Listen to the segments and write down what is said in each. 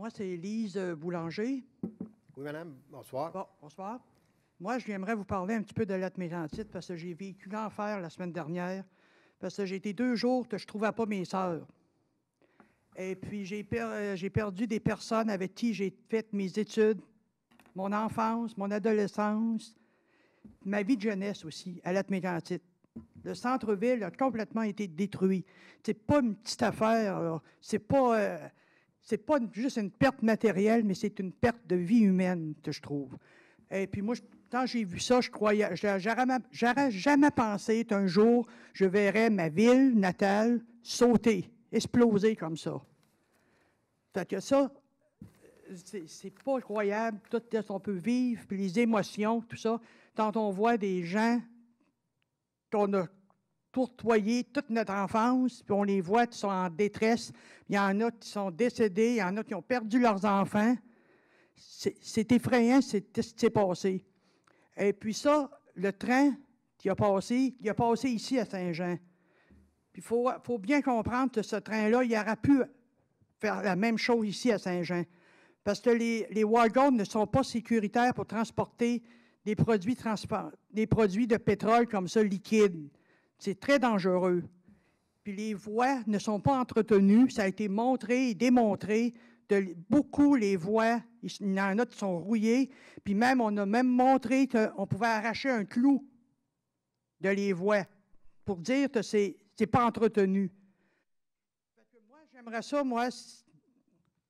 Moi, c'est Lise Boulanger. Oui, madame. Bonsoir. Bon, bonsoir. Moi, j'aimerais vous parler un petit peu de Lac-Mégantic parce que j'ai vécu l'enfer la semaine dernière. Parce que j'ai été 2 jours que je ne trouvais pas mes sœurs. Et puis, j'ai perdu des personnes avec qui j'ai fait mes études, mon enfance, mon adolescence, ma vie de jeunesse aussi, à Lac-Mégantic. Le centre-ville a complètement été détruit. C'est pas une petite affaire, là. C'est pas juste une perte matérielle, mais c'est une perte de vie humaine, que je trouve. Et puis moi, quand j'ai vu ça, j'aurais jamais pensé qu'un jour, je verrais ma ville natale sauter, exploser comme ça. Fait que ça, c'est pas croyable, tout ce qu'on peut vivre, puis les émotions, tout ça. Quand on voit des gens qu'on a tourtoyés toute notre enfance, puis on les voit qui sont en détresse, il y en a qui sont décédés, il y en a qui ont perdu leurs enfants. C'est effrayant ce qui s'est passé. Et puis ça, le train qui a passé, il a passé ici à Saint-Jean. Puis il faut bien comprendre que ce train-là, il aurait pu faire la même chose ici à Saint-Jean. Parce que les wagons ne sont pas sécuritaires pour transporter des produits de pétrole comme ça, liquides. C'est très dangereux. Puis les voies ne sont pas entretenues. Ça a été montré et démontré. Beaucoup les voies, il y en a qui sont rouillées. Puis même, on a même montré qu'on pouvait arracher un clou de les voies pour dire que c'est pas entretenu. Fait que moi, j'aimerais ça,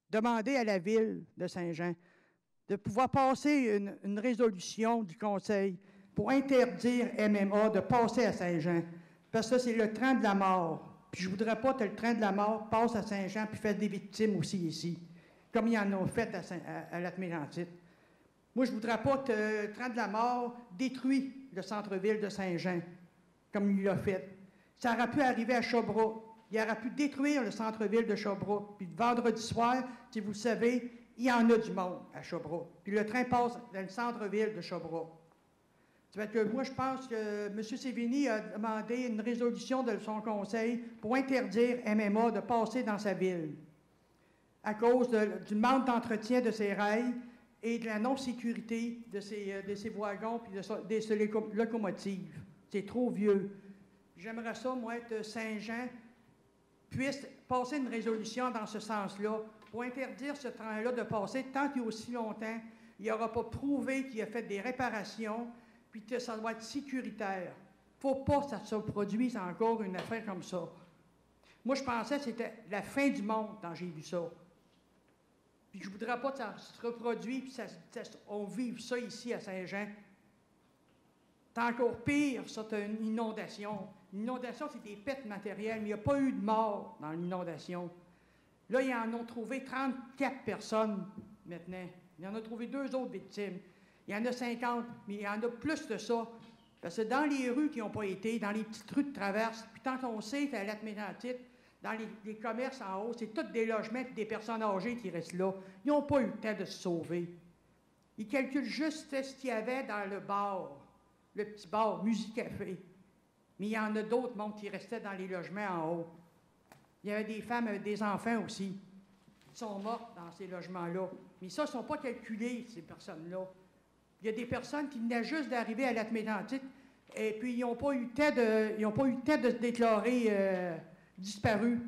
demander à la ville de Saint-Jean de pouvoir passer une résolution du Conseil pour interdire MMA de passer à Saint-Jean. Parce que c'est le train de la mort. Puis je ne voudrais pas que le train de la mort passe à Saint-Jean puis fasse des victimes aussi ici, comme il y en a fait à Lac-Mégantic. Moi, je ne voudrais pas que le train de la mort détruise le centre-ville de Saint-Jean, comme il l'a fait. Ça aurait pu arriver à Sherbrooke. Il aurait pu détruire le centre-ville de Sherbrooke. Puis le vendredi soir, si vous le savez, il y en a du monde à Sherbrooke. Puis le train passe dans le centre-ville de Sherbrooke. Ça fait que moi, je pense que M. Sévigny a demandé une résolution de son conseil pour interdire MMA de passer dans sa ville à cause du manque d'entretien de ses rails et de la non-sécurité de ses wagons et de ses locomotives. C'est trop vieux. J'aimerais ça, moi, que Saint-Jean puisse passer une résolution dans ce sens-là pour interdire ce train-là de passer tant qu'il y a aussi longtemps. Il n'aura pas prouvé qu'il a fait des réparations puis que ça doit être sécuritaire. Il ne faut pas que ça se produise encore une affaire comme ça. Moi, je pensais que c'était la fin du monde quand j'ai vu ça. Puis je ne voudrais pas que ça se reproduise puis on vive ça ici à Saint-Jean. C'est encore pire, ça, c'est une inondation. L'inondation, c'est des pertes matérielles, mais il n'y a pas eu de mort dans l'inondation. Là, ils en ont trouvé 34 personnes maintenant. Ils en ont trouvé 2 autres victimes. Il y en a 50, mais il y en a plus de ça. Parce que dans les rues qui n'ont pas été, dans les petites rues de traverse, puis tant qu'on sait qu'à Lac-Mégantic, dans les commerces en haut, c'est tous des logements et des personnes âgées qui restent là. Ils n'ont pas eu le temps de se sauver. Ils calculent juste ce qu'il y avait dans le bar, le petit bar, musique-café. Mais il y en a d'autres monde qui restaient dans les logements en haut. Il y avait des femmes avec des enfants aussi qui sont mortes dans ces logements-là. Mais ça, ils ne sont pas calculés, ces personnes-là. Il y a des personnes qui venaient juste d'arriver à Lac-Mégantic et puis ils n'ont pas eu le temps de se déclarer disparus.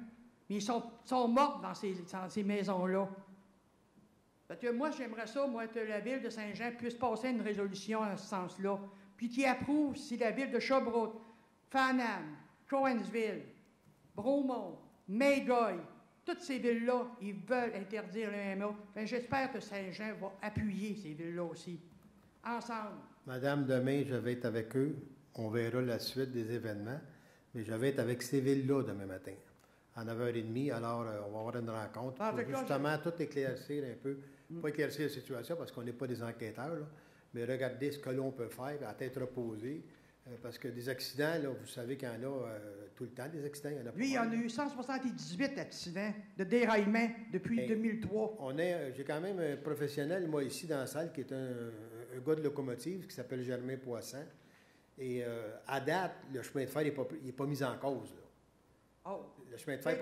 Mais ils sont morts dans ces maisons-là. Parce que moi, j'aimerais ça, que la ville de Saint-Jean puisse passer une résolution en ce sens-là, puis qui approuve si la ville de Sherbrooke, Farnham, Cowansville, Bromont, Magog, toutes ces villes-là, ils veulent interdire le MMA. Bien, j'espère que Saint-Jean va appuyer ces villes-là aussi. Ensemble. Madame, demain, je vais être avec eux. On verra la suite des événements. Mais je vais être avec ces villes-là demain matin, à 9h30. Alors, on va avoir une rencontre pour justement tout éclaircir un peu. Pas éclaircir la situation parce qu'on n'est pas des enquêteurs, là, mais regarder ce que l'on peut faire à tête reposée. Parce que des accidents, là, vous savez qu'il y en a tout le temps, des accidents. Il y en a pas. Lui, il y en a eu 178 accidents de déraillement depuis 2003. J'ai quand même un professionnel, moi, ici dans la salle, qui est un gars de locomotive qui s'appelle Germain Poisson. Et à date, le chemin de fer n'est pas mis en cause. Là. Oh. Le chemin de fer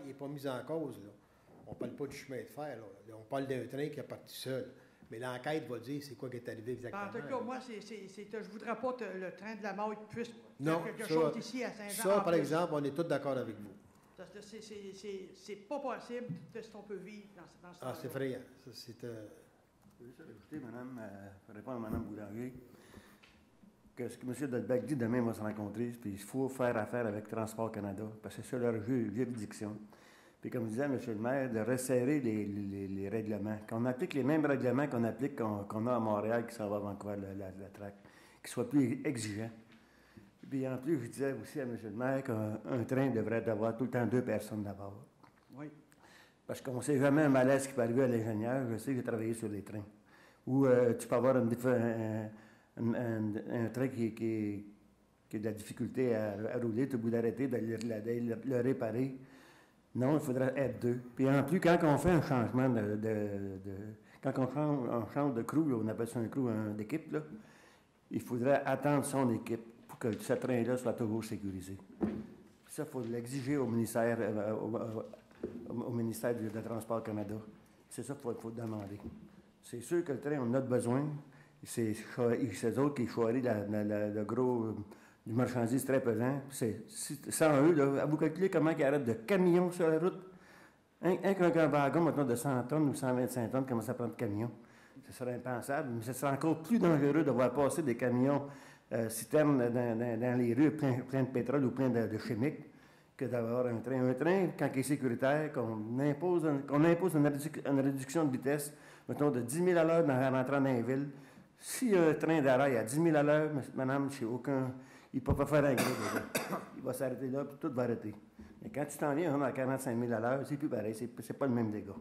n'est pas mis en cause. Là. On ne parle pas du chemin de fer, là. On parle d'un train qui est parti seul. Mais l'enquête va dire c'est quoi qui est arrivé exactement. En tout cas, moi, je ne voudrais pas que le train de la mort puisse faire quelque chose ici à Saint-Jean. Ça, par exemple, on est tous d'accord avec vous. C'est pas possible de ce qu'on peut vivre dans ce temps-là. C'est effrayant. Ça, c'est... Je veux juste ajouter, madame, pour répondre à Mme Boulanger, que ce que M. Delbecq dit, demain, on va se rencontrer, puis il faut faire affaire avec Transport Canada, parce que c'est leur juridiction. Puis comme disait M. le maire, de resserrer les règlements, qu'on applique les mêmes règlements qu'on applique qu'on a à Montréal, qui s'en va à Vancouver, la traque, qu'ils soient plus exigeants. Puis en plus, je disais aussi à M. le maire qu'un train devrait avoir tout le temps 2 personnes d'abord. Oui. Parce qu'on ne sait jamais un malaise qui peut arriver à l'ingénieur. Je sais que j'ai travaillé sur les trains. Ou tu peux avoir un train qui a de la difficulté à rouler, tu es obligé d'arrêter, de le réparer. Non, il faudrait être 2. Puis en plus, quand on fait un changement quand on change de crew, on appelle ça un crew d'équipe, là, il faudrait attendre son équipe pour que ce train-là soit toujours sécurisé. Puis ça, il faut l'exiger au ministère, au ministère de Transport Canada. C'est ça qu'il faut demander. C'est sûr que le train, on a besoin. C'est eux autres qui choisissent le gros... du marchandise très pesant. Sans eux, là, vous calculez comment ils arrêtent de camions sur la route. Un wagon, maintenant, de 100 tonnes ou 125 tonnes, comment ça prend de camions? Ce serait impensable, mais ce serait encore plus dangereux de voir passer des camions citernes dans les rues plein de pétrole ou plein de chimiques que d'avoir un train. Un train, quand il est sécuritaire, qu'on impose une réduction de vitesse, mettons, de 10 000 à l'heure en rentrant dans les villes. Si un train d'arrêt à 10 000 à l'heure, madame, chez aucun... Il ne peut pas faire un gros déjà. Il va s'arrêter là, puis tout va arrêter. Mais quand tu t'en viens à 45 000 à l'heure, c'est plus pareil. C'est pas le même dégât.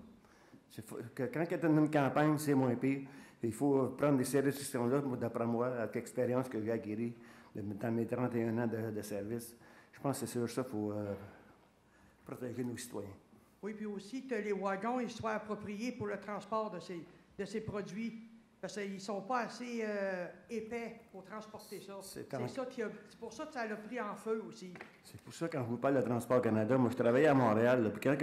Quand il y a une campagne, c'est moins pire. Il faut prendre ces restrictions-là, d'après moi, avec l'expérience que j'ai acquérie dans mes 31 ans de service. Je pense que c'est sur ça qu'il faut protéger nos citoyens. Oui, puis aussi que les wagons ils soient appropriés pour le transport de ces produits. Parce qu'ils ne sont pas assez épais pour transporter ça. C'est pour ça que ça l'a pris en feu aussi. C'est pour ça, quand je vous parle de Transport Canada, moi, je travaillais à Montréal. Là, puis quand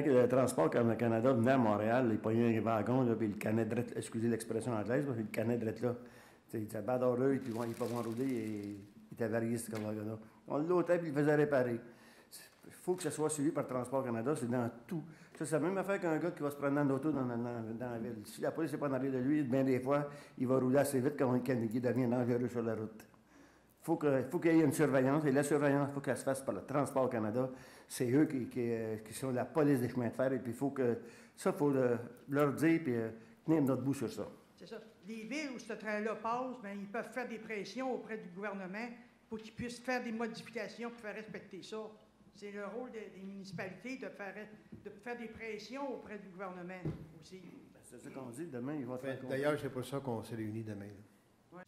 le Transport Canada venait à Montréal, il prenait un wagon, là, puis il canait direct, excusez l'expression anglaise, mais il canait direct là. Il était badoreux, puis ils peuvent rouler, et il était varié, ce wagon-là. On l'ôtait, puis il faisait réparer. Il faut que ça soit suivi par Transport Canada, c'est dans tout. Ça, c'est la même affaire qu'un gars qui va se prendre dans l'auto dans la ville. Si la police n'est pas en arrière de lui, bien des fois, il va rouler assez vite quand il devient dangereux sur la route. Il faut qu'il y ait une surveillance, et la surveillance, il faut qu'elle se fasse par le Transport Canada. C'est eux qui sont la police des chemins de fer, et puis il faut leur dire, puis tenir notre bout sur ça. C'est ça. Les villes où ce train-là passe, bien, ils peuvent faire des pressions auprès du gouvernement pour qu'ils puissent faire des modifications pour faire respecter ça. C'est le rôle des municipalités de faire des pressions auprès du gouvernement aussi. C'est ça qu'on dit, demain, ils vont faire... D'ailleurs, c'est pour ça qu'on s'est réunis demain. Ouais.